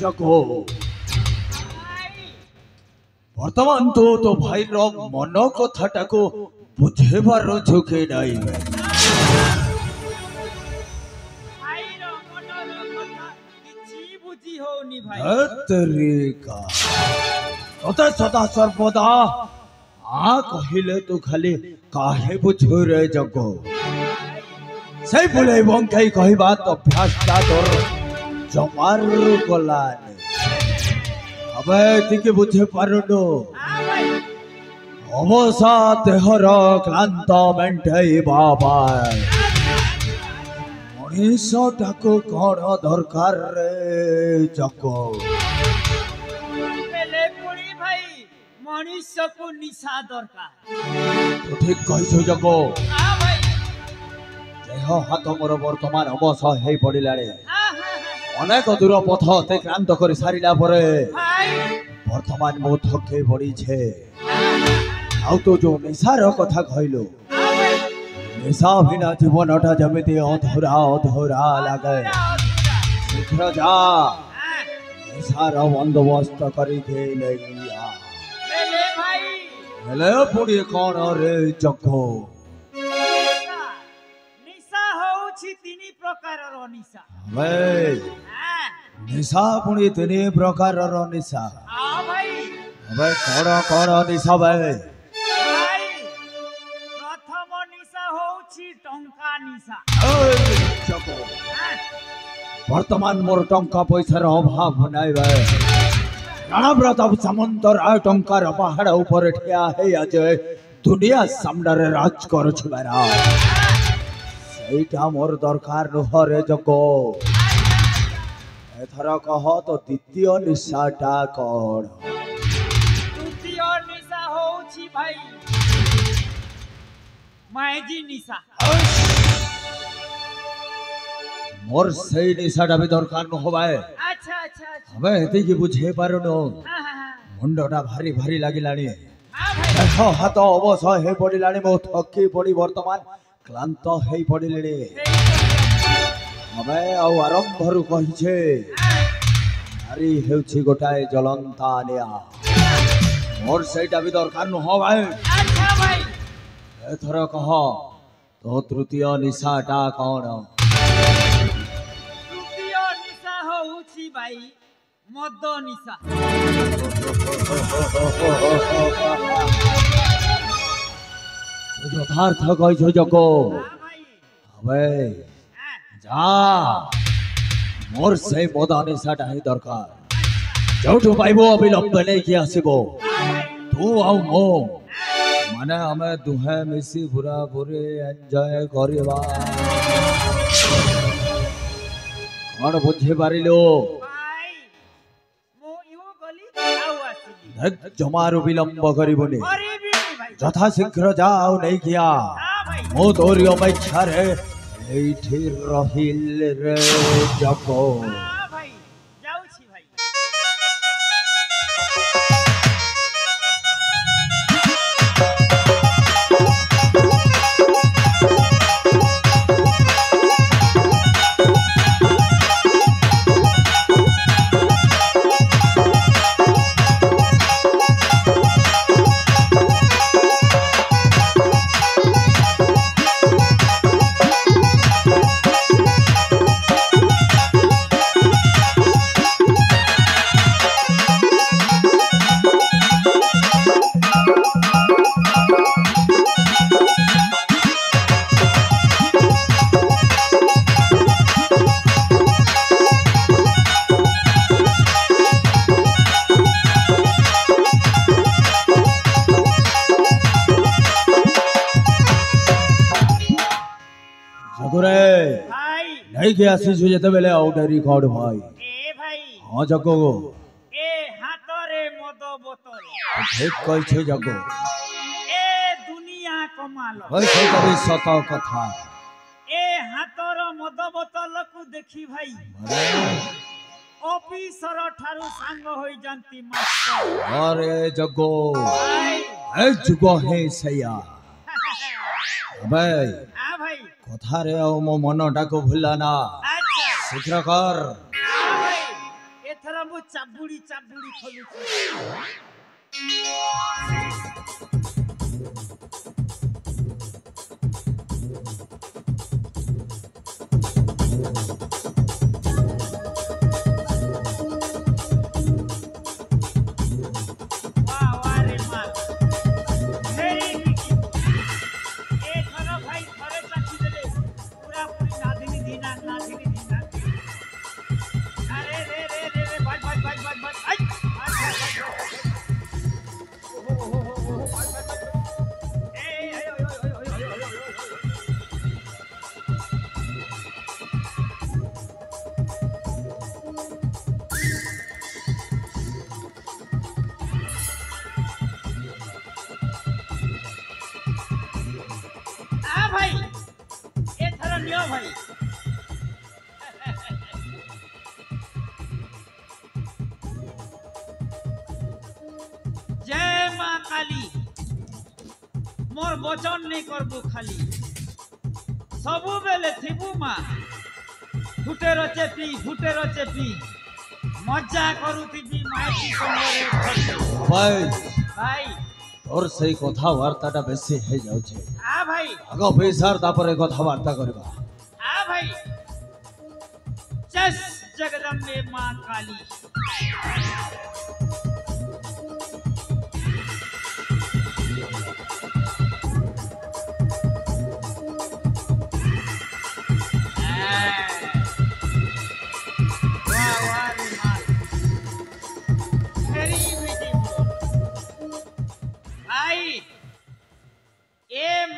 जको वर्तमान तो भाई मन कथा को बुझेबार झुके नाई तोते सदा सर्वदा कहले तू खाली काहे बुझु रे जगो से बुले बंकाई कहबा तो अभ्यासटा तोर जमार गलाने अबे तिके बुझे पारुनो अवसा देहर क्लांत मेंटई बाबा मनीषटा को कौन दरकार रे जको मनुष्य को निशा दरकार तो ठीक कहिছো जको देह हाथ मोर वर्तमान अवस हे पड़िलारे अनेक दूर पथ अतिक्रांत कर सारिला परे वर्तमान मो थके पड़ी छे आउ तो जो निशार कथा कहलो निशा बिना जीवनटा जमिति अधूरा अधूरा लागे शीघ्र जा निशार बंदोबस्त करी के लैया हेले पुड़ी कौन रे जको निशा होउछि तीन प्रकार रो निशा भाई निशा पुणी तीन प्रकार रो निशा हां भाई भाई कौन निशा भाई प्रथम निशा होउछि टंका निशा जको वर्तमान मोर टंका पैसा रो अभाव नाई भाई राणाव्रत सामंतर टंकार पहाड़ ऊपर ठिया है आज दुनिया सामने राज कर छुबारा सेटा मोर दरकार नुह रे जको एथरा कह तो द्वितीय निशाटा कौन द्वितीय निशा होउछि भाई मायजी निशा मोर सही निशाटा भी दरकार नुह भाई अच्छा अच्छा हमें एति की बुझे पारुनो मुंडटा भारी भारी लागिलानी हाथ अवस हे पड़िलानी मो थकी पड़ी वर्तमान क्लांत हे पड़िलेनी हमें आउ आरंभ रु कहि छे नारी हेउछि गोटाए जलंता निया मोर सेटा भी दरकार न हो भाई अच्छा भाई एथर कह तो तृतीय निशाटा कौन तृतीय निशा होउछि भाई मद निशा यथार्थ कहिছো जको अबे जा मोर से मद निशाटा ही दरकार जोठु पाइबो अविलंब नै कि आसीबो तू आउ मो माने हमें दुहे मिसी पूरा पूरे एंजॉय करबा कौन बुझे पारिलो जमारू विलंब करिबोनी यथा शीघ्र जाओ नहीं किया मो तोरी अपेक्षा रे एठी रहिल रे जको भाई जाऊ छी भाई नहीं के आसीस जेते बेले आउटरी कॉड भाई ए भाई हां जगो गो ए हातरे मद बोतल ठीक कहि छे जगो ए दुनिया कमाल भाई से कभी सत कथा ए हातर मद बोतल को देखी भाई ऑफिसर ठारू सांग होई जानती मास्टर अरे जगो भाई ए जुगो है सैया भाई आ भाई कथा रे ओ मो मनटा को भुलाना अच्छा शीघ्र कर भाई एथरा मु ଚାବୁଡି ଚାବୁଡି ଖୋଲୁଛି। भाई एथर नियो भाई जय मां काली मोर वचन नहीं करबू खाली सबु बेले थिबू मां फुटेर चेपी मजा करूथिबी माइटी संगरे भाई भाई তোর সেই কথাবার্তাটা বেশি হয়ে যাচ্ছে ভাই আগ পয়সার তারপরে কথাবার্তা করবা ভাই জয় জগদম্বে মা কালী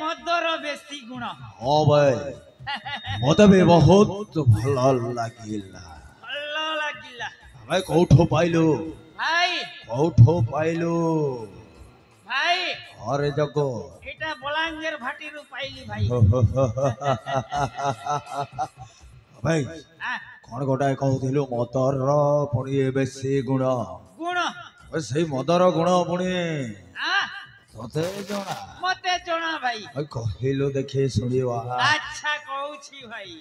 मदर बेसी गुण हाँ भाई मत भी बहुत भल लागिला भाई कौठो पाइलु भाई अरे जगो एटा बलांगेर भाटी रु पाइली भाई भाई कौन गोटाए कहथिलु मदर पुणी बेसी गुण से मदर गुण पुणी तोते जना मते जना भाई कहलु देखे सुनिवा अच्छा कहूछी भाई